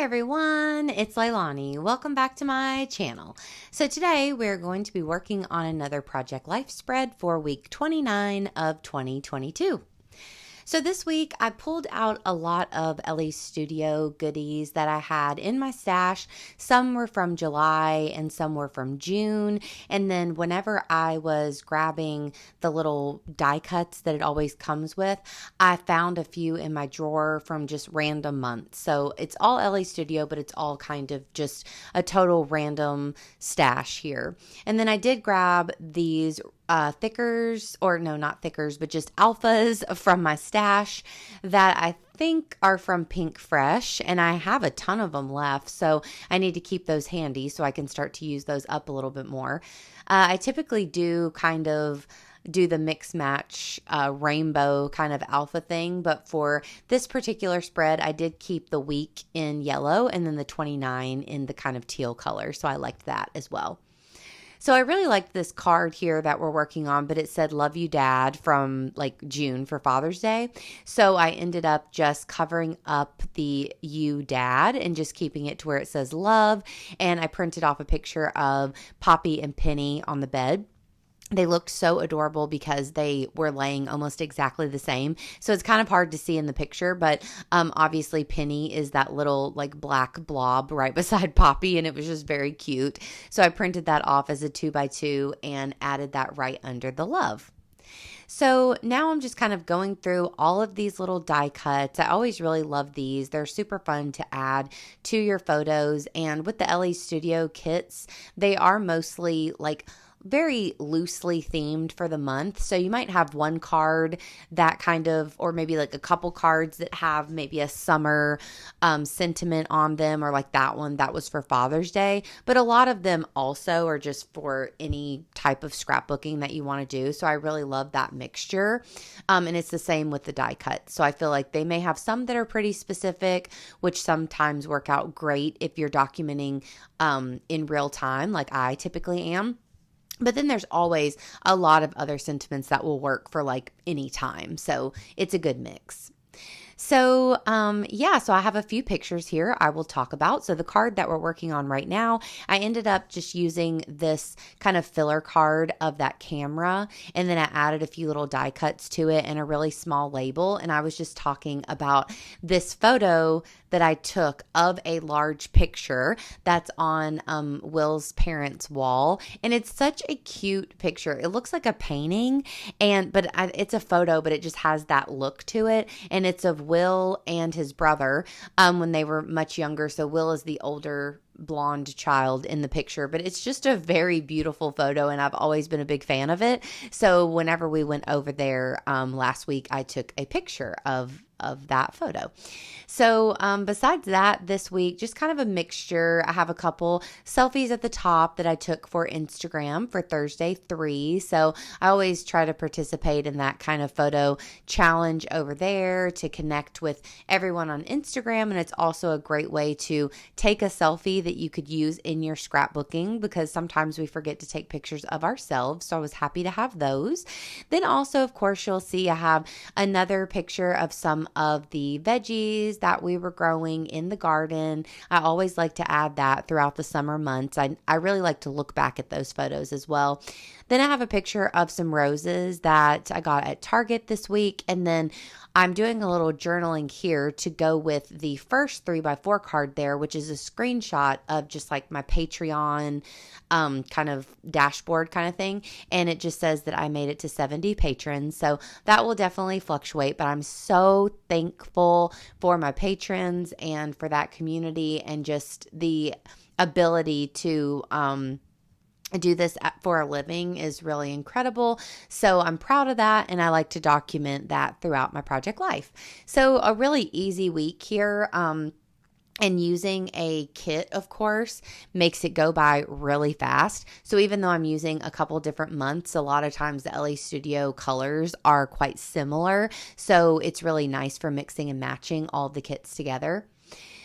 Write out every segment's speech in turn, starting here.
everyone, it's Leilani. Welcome back to my channel. So today we're going to be working on another Project Life spread for week 29 of 2022. So this week I pulled out a lot of Ellie Studio goodies that I had in my stash. Some were from July and some were from June. And then whenever I was grabbing the little die cuts that it always comes with, I found a few in my drawer from just random months. So it's all Ellie Studio, but it's all kind of just a total random stash here. And then I did grab these thickers, or no, not thickers, but just alphas from my stash that I think are from Pink Fresh, and I have a ton of them left, so I need to keep those handy so I can start to use those up a little bit more. I typically do the mix match rainbow kind of alpha thing, but for this particular spread I did keep the week in yellow and then the 29 in the kind of teal color, so I liked that as well. So I really liked this card here that we're working on, but it said love you dad from like June for Father's Day. So I ended up just covering up the you dad and just keeping it to where it says love. And I printed off a picture of Poppy and Penny on the bed. They looked so adorable because they were laying almost exactly the same. So it's kind of hard to see in the picture, but obviously Penny is that little like black blob right beside Poppy, and it was just very cute. So I printed that off as a 2x2 and added that right under the love. So now I'm just kind of going through all of these little die cuts. I always really love these. They're super fun to add to your photos. And with the Ellie Studio kits, they are mostly like very loosely themed for the month. So you might have one card that kind of, or maybe like a couple cards that have maybe a summer sentiment on them, or like that one that was for Father's Day. But a lot of them also are just for any type of scrapbooking that you want to do. So I really love that mixture. And it's the same with the die cut. So I feel like they may have some that are pretty specific, which sometimes work out great if you're documenting in real time, like I typically am. But then there's always a lot of other sentiments that will work for like any time. So it's a good mix. So, so I have a few pictures here I will talk about. So the card that we're working on right now, I ended up just using this kind of filler card of that camera. And then I added a few little die cuts to it and a really small label. And I was just talking about this photo that I took of a large picture that's on Will's parents' wall. And it's such a cute picture. It looks like a painting, but it's a photo, but it just has that look to it. And it's of Will and his brother when they were much younger. So Will is the older blonde child in the picture, but it's just a very beautiful photo, and I've always been a big fan of it. So whenever we went over there last week, I took a picture of that photo. So besides that, this week, just kind of a mixture. I have a couple selfies at the top that I took for Instagram for Thursday 3. So I always try to participate in that kind of photo challenge over there to connect with everyone on Instagram. And it's also a great way to take a selfie that you could use in your scrapbooking, because sometimes we forget to take pictures of ourselves. So I was happy to have those. Then also, of course, you'll see I have another picture of some of the veggies that we were growing in the garden. I always like to add that throughout the summer months. I really like to look back at those photos as well. Then I have a picture of some roses that I got at Target this week. And then I'm doing a little journaling here to go with the first 3x4 card there, which is a screenshot of just like my Patreon kind of dashboard kind of thing. And it just says that I made it to 70 patrons. So that will definitely fluctuate, but I'm so thankful for my patrons and for that community and just the ability to do this for a living is really incredible. So I'm proud of that, and I like to document that throughout my project life. So a really easy week here. And using a kit, of course, makes it go by really fast. So even though I'm using a couple different months, a lot of times the Ellie Studio colors are quite similar. So it's really nice for mixing and matching all the kits together.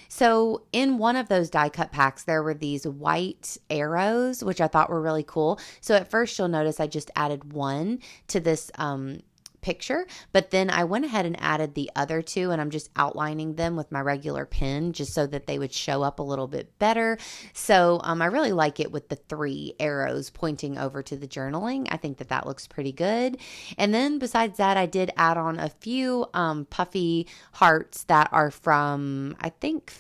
So in one of those die cut packs, there were these white arrows, which I thought were really cool. So at first you'll notice I just added one to this picture, but then I went ahead and added the other two, and I'm just outlining them with my regular pen just so that they would show up a little bit better. So I really like it with the 3 arrows pointing over to the journaling. I think that looks pretty good. And then besides that, I did add on a few puffy hearts that are from, I think,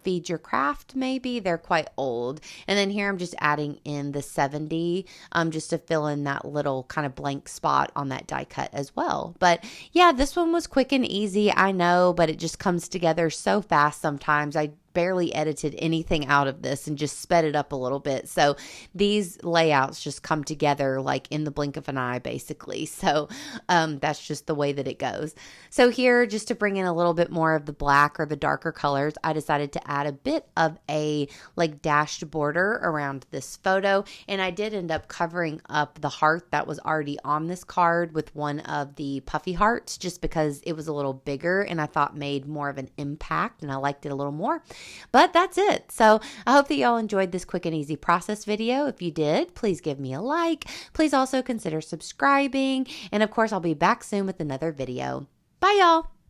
Feed Your Craft, maybe. They're quite old. And then here I'm just adding in the 70 just to fill in that little kind of blank spot on that die cut as well. But yeah, this one was quick and easy, I know, but it just comes together so fast sometimes. I barely edited anything out of this and just sped it up a little bit. So these layouts just come together like in the blink of an eye, basically. So that's just the way that it goes. So here, just to bring in a little bit more of the black or the darker colors, I decided to add a bit of a like dashed border around this photo. And I did end up covering up the heart that was already on this card with one of the puffy hearts, just because it was a little bigger and I thought made more of an impact and I liked it a little more. But that's it. So I hope that y'all enjoyed this quick and easy process video. If you did, please give me a like. Please also consider subscribing. And of course, I'll be back soon with another video. Bye, y'all.